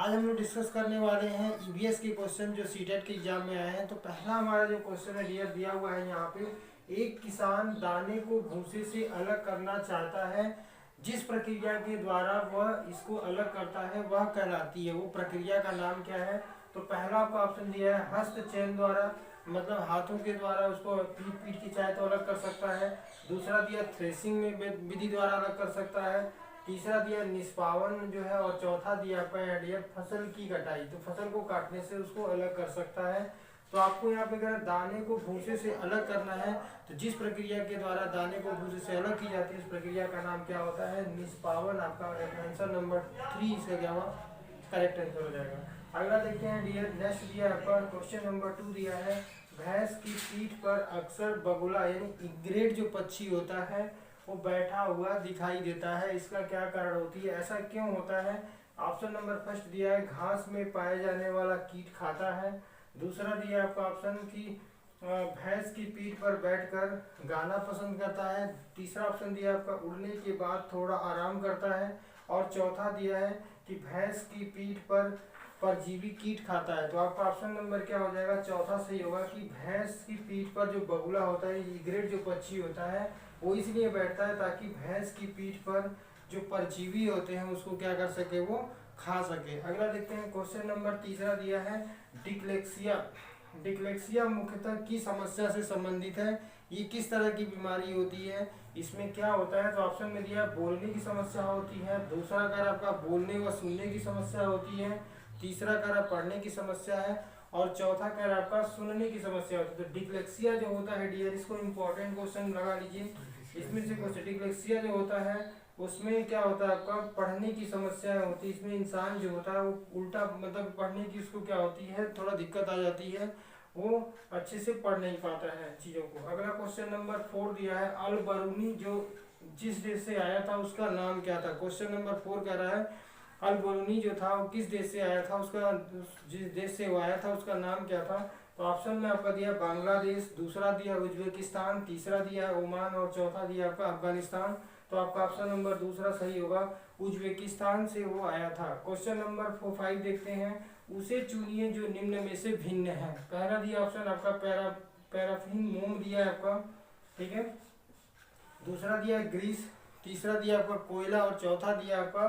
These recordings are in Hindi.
आज हम लोग डिस्कस करने वाले हैं ईवीएस के क्वेश्चन जो सीटेट के एग्जाम में आए हैं। तो पहला हमारा जो क्वेश्चन है डियर दिया हुआ है यहाँ पे, एक किसान दाने को भूसे से अलग करना चाहता है, जिस प्रक्रिया के द्वारा वह इसको अलग करता है वह कहलाती है, वो प्रक्रिया का नाम क्या है। तो पहला आपका ऑप्शन दिया है हस्त चयन द्वारा, मतलब हाथों के द्वारा उसको पीट पीट के चाहे तो अलग कर सकता है। दूसरा दिया थ्रेसिंग में विधि द्वारा अलग कर सकता है। तीसरा दिया निष्पावन जो है, और चौथा दिया आपका दिया फसल की कटाई, तो फसल को काटने से उसको अलग कर सकता है। तो आपको यहाँ पे अगर दाने को भूसे से अलग करना है तो जिस प्रक्रिया के द्वारा दाने को भूसे से अलग की जाती है उस प्रक्रिया का नाम क्या होता है, निष्पावन। आपका आंसर नंबर 3 इसका क्या हुआ, करेक्ट आंसर हो जाएगा। अगला देखते हैं डियर, नेक्स्ट दिया आपका क्वेश्चन नंबर 2 दिया है, भैंस की पीठ पर अक्सर बगुला यानी इग्रेट जो पक्षी होता है वो बैठा हुआ दिखाई देता है, इसका क्या कारण होती है, ऐसा क्यों होता है। ऑप्शन नंबर फर्स्ट दिया है घास में पाए जाने वाला कीट खाता है। दूसरा दिया आपका ऑप्शन की भैंस की पीठ पर बैठकर गाना पसंद करता है। तीसरा ऑप्शन दिया आपका उड़ने के बाद थोड़ा आराम करता है। और चौथा दिया है कि भैंस की पीठ पर परजीवी कीट खाता है। तो आपका ऑप्शन नंबर क्या हो जाएगा, चौथा सही होगा कि भैंस की पीठ पर जो बगुला होता है, इग्रेट जो पक्षी होता है, वो इसलिए बैठता है ताकि भैंस की पीठ पर जो परजीवी होते हैं उसको क्या कर सके, वो खा सके। अगला देखते हैं क्वेश्चन नंबर तीसरा दिया है, डिक्लेक्सिया। डिक्लेक्सिया मुख्यतः की समस्या से संबंधित है, ये किस तरह की बीमारी होती है, इसमें क्या होता है। तो ऑप्शन में दिया बोलने की समस्या होती है। दूसरा कर आपका बोलने व सुनने की समस्या होती है। तीसरा कर पढ़ने की समस्या है। और चौथा कर आपका सुनने की समस्या होती है। तो डिक्लेक्सिया जो होता है डियर, इसको इंपॉर्टेंट क्वेश्चन लगा लीजिए। इसमें से क्वेश्चन डिक्लेक्सिया जो होता है उसमें क्या होता है, आपका पढ़ने की समस्या होती है। इसमें इंसान जो होता है वो उल्टा, मतलब पढ़ने की उसको क्या होती है, थोड़ा दिक्कत आ जाती है, वो अच्छे से पढ़ नहीं पाता है चीज़ों को। अगला क्वेश्चन नंबर 4 दिया है, अल बरूनी जो जिस देश से आया था उसका नाम क्या था। क्वेश्चन नंबर 4 कह रहा है अल बरूनी जो था वो किस देश से आया था, उसका जिस देश से वो आया था उसका नाम क्या था। तो ऑप्शन में आपका दिया बांग्लादेश, दूसरा दिया उज्बेकिस्तान, तीसरा दिया ओमान और चौथा दिया आपका अफगानिस्तान। तो आपका ऑप्शन नंबर दूसरा सही होगा, उज्बेकिस्तान से वो आया था। क्वेश्चन नंबर 5 देखते हैं, उसे चुनिए जो निम्न में से भिन्न है। पहला दिया ऑप्शन आपका पैराफिन मोम दिया है आपका, ठीक है। दूसरा दिया ग्रीस, तीसरा दिया आपका कोयला और चौथा दिया आपका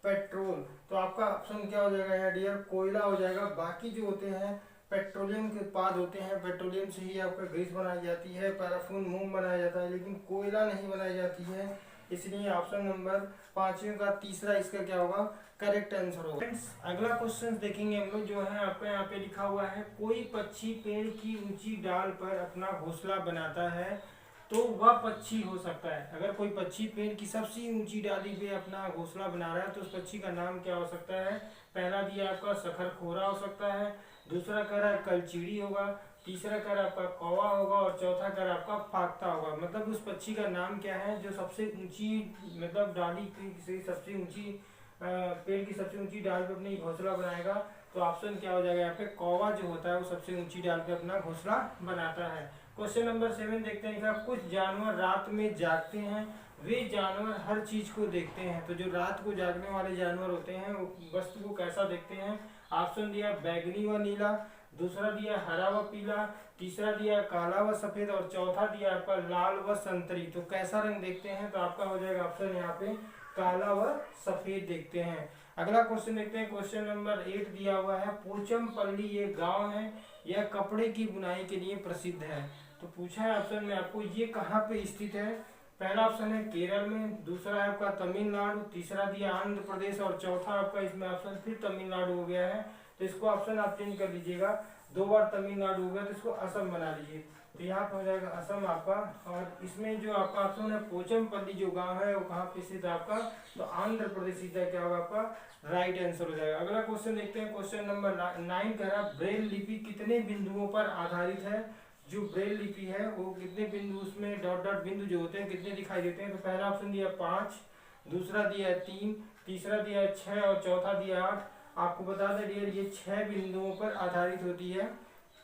पेट्रोल। तो आपका ऑप्शन क्या हो जाएगा यहाँ डियर, कोयला हो जाएगा। बाकी जो होते हैं पेट्रोलियम के उत्पाद होते हैं, पेट्रोलियम से ही आपका ग्रीस बनाई जाती है, पैराफिन मोम बनाया जाता है, लेकिन कोयला नहीं बनाई जाती है। इसलिए ऑप्शन नंबर 5 का तीसरा इसका क्या होगा, करेक्ट आंसर होगा। फ्रेंड्स अगला क्वेश्चन देखेंगे हम लोग, जो है आपका यहाँ पे लिखा हुआ है, कोई पक्षी पेड़ की ऊंची डाल पर अपना घोंसला बनाता है तो वह पक्षी हो सकता है। अगर कोई पक्षी पेड़ की सबसे ऊंची डाली पे अपना घोंसला बना रहा है तो उस पक्षी का नाम क्या हो सकता है। पहला दिया आपका सखरखोरा हो सकता है, दूसरा कह रहा है कलचीड़ी होगा, तीसरा कर आपका कौवा होगा और चौथा कर आपका फाख्ता होगा। मतलब उस पक्षी का नाम क्या है जो सबसे ऊंची, मतलब डाली से सबसे ऊंची पेड़ की सबसे ऊंची डाल पे अपनी घोंसला बनाएगा। तो ऑप्शन क्या हो जाएगा यहाँ पे, कौवा जो होता है वो सबसे ऊंची डाल पे अपना घोंसला बनाता है। क्वेश्चन नंबर 7 देखते हैं, कुछ जानवर रात में जागते हैं, वे जानवर हर चीज को देखते हैं। तो जो रात को जागने वाले जानवर होते हैं वो वस्तु को कैसा देखते हैं। ऑप्शन दिया बैगनी व नीला, दूसरा दिया हरा व पीला, तीसरा दिया काला व सफेद और चौथा दिया आपका लाल व संतरी। तो कैसा रंग देखते हैं, तो आपका हो जाएगा ऑप्शन यहाँ पे काला व सफेद देखते हैं। अगला क्वेश्चन देखते हैं, क्वेश्चन नंबर 8 दिया हुआ है, पोचमपल्ली ये गांव है, यह कपड़े की बुनाई के लिए प्रसिद्ध है। तो पूछा है ऑप्शन में आपको ये कहाँ पे स्थित है। पहला ऑप्शन है केरल में, दूसरा है आपका तमिलनाडु, तीसरा दिया आंध्र प्रदेश और चौथा आपका इसमें ऑप्शन फिर तमिलनाडु हो गया है। तो इसको ऑप्शन आप चेंज कर लीजिएगा, 2 बार तमिलनाडु हो गया तो इसको असम बना लीजिए। तो यहाँ पे हो जाएगा असम आपका। और इसमें जो आपका ऑप्शन है पोचमपल्ली जो गांव है वो कहाँ पे स्थित है आपका, तो आंध्र प्रदेश सीधा क्या होगा आपका राइट आंसर हो जाएगा। अगला क्वेश्चन देखते हैं, क्वेश्चन नंबर 9 कह रहा है, ब्रेल लिपि कितने बिंदुओं पर आधारित है। जो ब्रेल लिपि है वो कितने बिंदु, उसमें डॉट डॉट बिंदु जो होते हैं कितने दिखाई देते हैं। तो पहला ऑप्शन दिया 5, दूसरा दिया 3, तीसरा दिया 6 और चौथा दिया 8। आपको बता दें डियर ये 6 बिंदुओं पर आधारित होती है,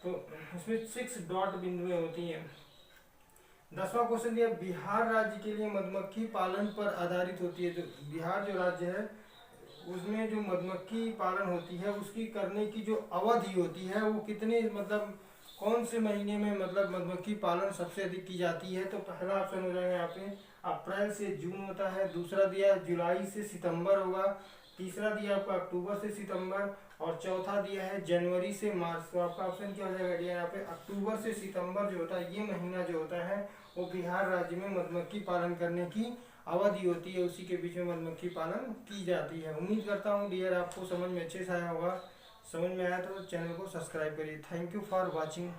तो इसमें 6 डॉट बिंदुएं होती हैं। 10वां क्वेश्चन दिया, बिहार राज्य के लिए मधुमक्खी पालन पर आधारित होती है। जो बिहार जो राज्य है उसमें जो मधुमक्खी पालन होती है उसकी करने की जो अवधि होती है वो कितने मतलब कौन से महीने में मतलब मधुमक्खी पालन सबसे अधिक की जाती है। तो पहला ऑप्शन हो जाएगा यहाँ पे अप्रैल से जून होता है, दूसरा दिया है जुलाई से सितंबर होगा, तीसरा दिया आपका अक्टूबर से सितंबर और चौथा दिया है जनवरी से मार्च। तो आपका ऑप्शन क्या हो जाएगा यहाँ पे अक्टूबर से सितंबर जो होता है ये महीना जो होता है वो बिहार राज्य में मधुमक्खी पालन करने की अवधि होती है, उसी के बीच में मधुमक्खी पालन की जाती है। उम्मीद करता हूँ डियर आपको समझ में अच्छे से आया होगा। समझ में आया तो चैनल को सब्सक्राइब करिए। Thank you for watching.